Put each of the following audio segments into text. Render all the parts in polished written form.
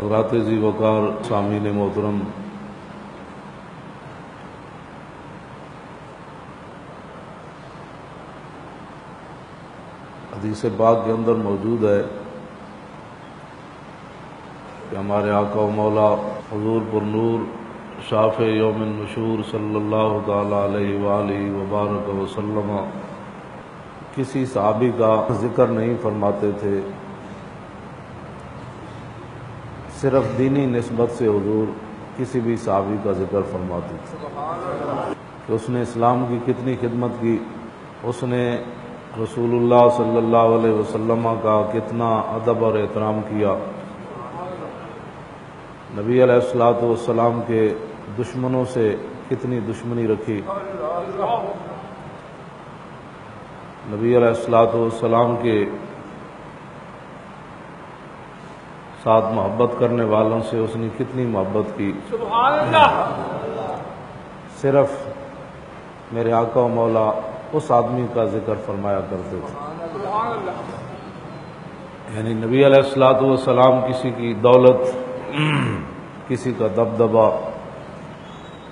حضرات ذی وقار سامعین محترم، حدیث پاک کے اندر موجود ہے کہ ہمارے آقا و مولا حضور پر نور شافع یوم النشور صلی اللہ تعالی علیہ وآلہ وبارک وسلم کسی صحابی کا ذکر نہیں فرماتے تھے، صرف دینی نسبت سے حضور کسی بھی صحابی کا ذکر فرماتے تھے کہ اس نے اسلام کی کتنی خدمت کی، اس نے رسول اللہ صلی اللہ علیہ وسلم کا کتنا ادب اور احترام کیا، نبی علیہ الصلوۃ والسلام کے دشمنوں سے کتنی دشمنی رکھی، نبی علیہ الصلوۃ والسلام کے ساتھ محبت کرنے والوں سے اس نے کتنی محبت کی۔ سبحان اللہ۔ صرف میرے آقا و مولا اس آدمی کا ذکر فرمایا کرتے تھے، سبحان اللہ۔ یعنی نبی علیہ الصلوۃ والسلام کسی کی دولت، کسی کا دبدبہ،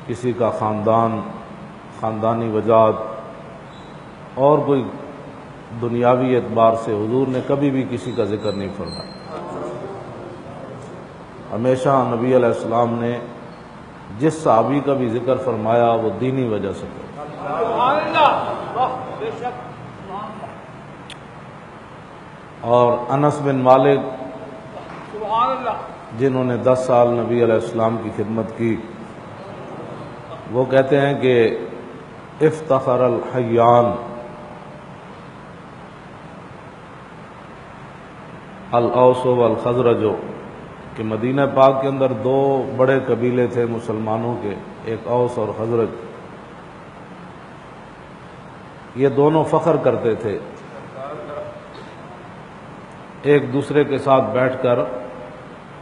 کسی کا خاندان، خاندانی وجاہت اور کوئی دنیاوی اعتبار سے حضور نے کبھی بھی کسی کا ذکر نہیں فرمایا۔ ہمیشہ نبی علیہ السلام نے جس صحابی کا بھی ذکر فرمایا وہ دینی وجہ سے فرمایا۔ سبحان اللہ۔ واہ، بے شک۔ اور انس بن مالک سبحان اللہ۔ جنہوں نے 10 سال نبی علیہ السلام کی خدمت کی، وہ کہتے ہیں کہ افتخر الحیان الاوس والخزرج، کہ مدینہ پاک کے اندر 2 بڑے قبیلے تھے مسلمانوں کے، ایک اوس اور خزرج، یہ دونوں فخر کرتے تھے، ایک دوسرے کے ساتھ بیٹھ کر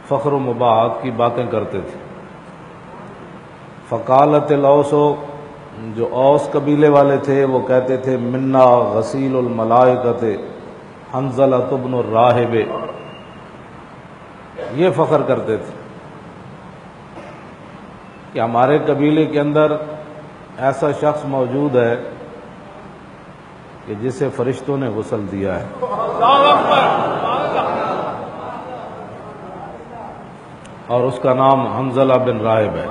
فخر و مباحات کی باتیں کرتے تھے۔ فقالت الاوس، جو اوس قبیلے والے تھے وہ کہتے تھے منا غسیل الملائکۃ حنظلۃ بن الراہب، یہ فخر کرتے تھے کہ ہمارے قبیلے کے اندر ایسا شخص موجود ہے کہ جسے فرشتوں نے غسل دیا ہے، اللہ اکبر۔ اور اس کا نام حنظلہ بن راہب ہے۔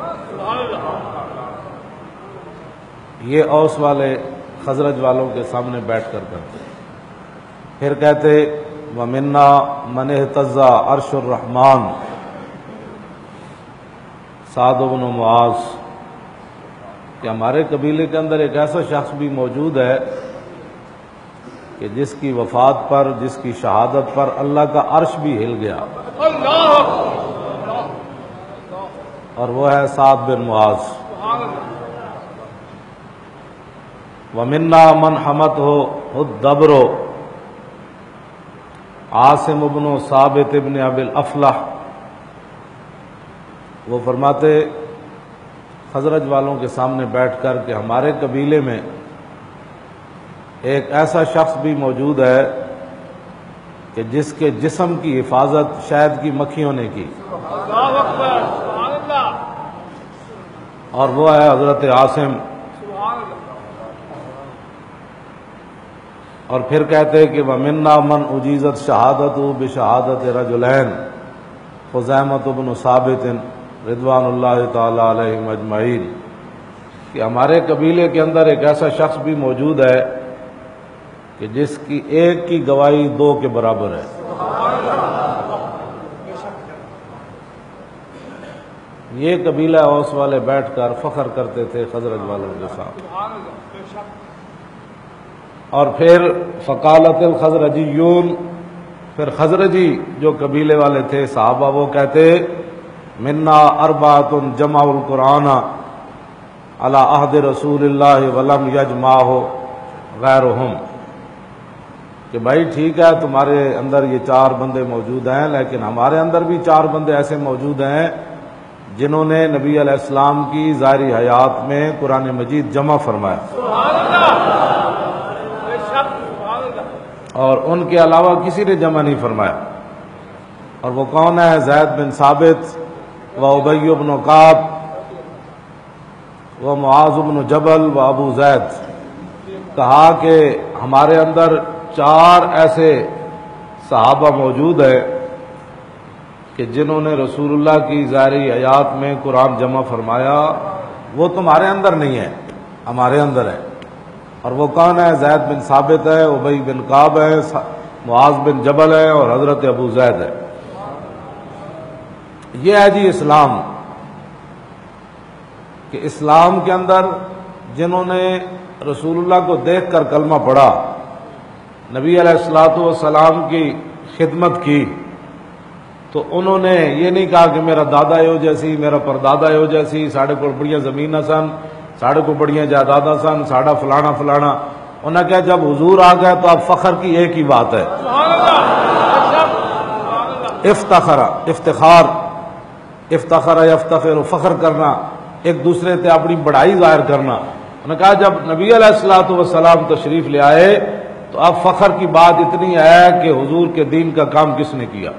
یہ اوس والے خزرج والوں کے سامنے بیٹھ کر کرتے، پھر کہتے وَمِنَّا مَنِ اهْتَزَّ عَرْشُ الرَّحْمَٰنِ، سعد بن معاذ، کہ ہمارے قبیلے کے اندر ایک ایسا شخص بھی موجود ہے کہ جس کی وفات پر، جس کی شہادت پر اللہ کا عرش بھی ہل گیا، اللہ۔ اور وہ ہے سعد بن معاذ۔ سبحان اللہ۔ وَمِنَّا مَنْ حَمَتْهُ الدَّبْرُ، عاصم ابن ثابت ابن ابی الافلح، وہ فرماتے خزرج والوں کے سامنے بیٹھ کر کہ ہمارے قبیلے میں ایک ایسا شخص بھی موجود ہے کہ جس کے جسم کی حفاظت شہد کی مکھیوں نے کی، اللہ اکبر۔ سبحان اللہ۔ اور وہ ہے حضرت عاصم۔ سبحان اللہ۔ اور پھر کہتے کہ وَمِنَّا مَنْ اُجِیزَتْ شَهَادَتُهُ بِشَهَادَةِ رَجُلَيْنِ خُزَیمَةُ بْنُ ثابت رضوان اللہ تعالی علیہم اجمعین، کہ ہمارے قبیلے کے اندر ایک ایسا شخص بھی موجود ہے کہ جس کی ایک کی گواہی 2 کے برابر ہے۔ یہ قبیلہ اوس والے بیٹھ کر فخر کرتے تھے خزرج والوں کے ساتھ۔ سبحان اللہ۔ بے شک۔ اور پھر فقالت الخزرجیون، پھر خزرجی جو قبیلے والے تھے صحابہ، وہ کہتے منا اربعۃ جمعوا القرآن علی عہد رسول اللہ ولم یجمعہ غیرہم، کہ بھائی ٹھیک ہے تمہارے اندر یہ 4 بندے موجود ہیں، لیکن ہمارے اندر بھی 4 بندے ایسے موجود ہیں جنہوں نے نبی علیہ السلام کی ظاہری حیات میں قرآن مجید جمع فرمایا، سبحان اللہ۔ بے شک۔ سبحان اللہ۔ اور ان کے علاوہ کسی نے جمع نہیں فرمایا۔ اور وہ کون ہے؟ زید بن ثابت و ابی بن کعب و معاذ بن جبل و ابو زید. کہا کہ ہمارے اندر 4 ایسے صحابہ موجود ہیں کہ جنہوں نے رسول اللہ کی ظاہری حیات میں قرآن جمع فرمایا، وہ تمہارے اندر نہیں ہے، ہمارے اندر ہے. اور وہ کون ہے؟ زید بن ثابت ہے، ابی بن کعب ہے، معاذ بن جبل ہے اور حضرت ابو زید ہے. یہ ہے جی اسلام، کہ اسلام کے اندر جنہوں نے رسول اللہ کو دیکھ کر کلمہ پڑھا، نبی علیہ الصلوۃ والسلام کی خدمت کی، تو انہوں نے یہ نہیں کہا کہ میرا دادا یو جیسی، میرا پردادا یو جیسی، ساڑھے کو بڑیاں زمیناں سن، ساڑھے کو بڑیاں جائیداداں سن، ساڑھا فلانا فلانا. انہوں نے کہا جب حضور آ گئے تو اب فخر کی ایک ہی بات ہے، افتخار یفتخر، فخر کرنا، ایک دوسرے سے اپنی بڑائی ظاہر کرنا. انہوں نے کہا جب نبی علیہ الصلوۃ والسلام تشریف لے آئے تو اب فخر کی بات اتنی ہے کہ حضور کے دین کا کام کس نے کیا.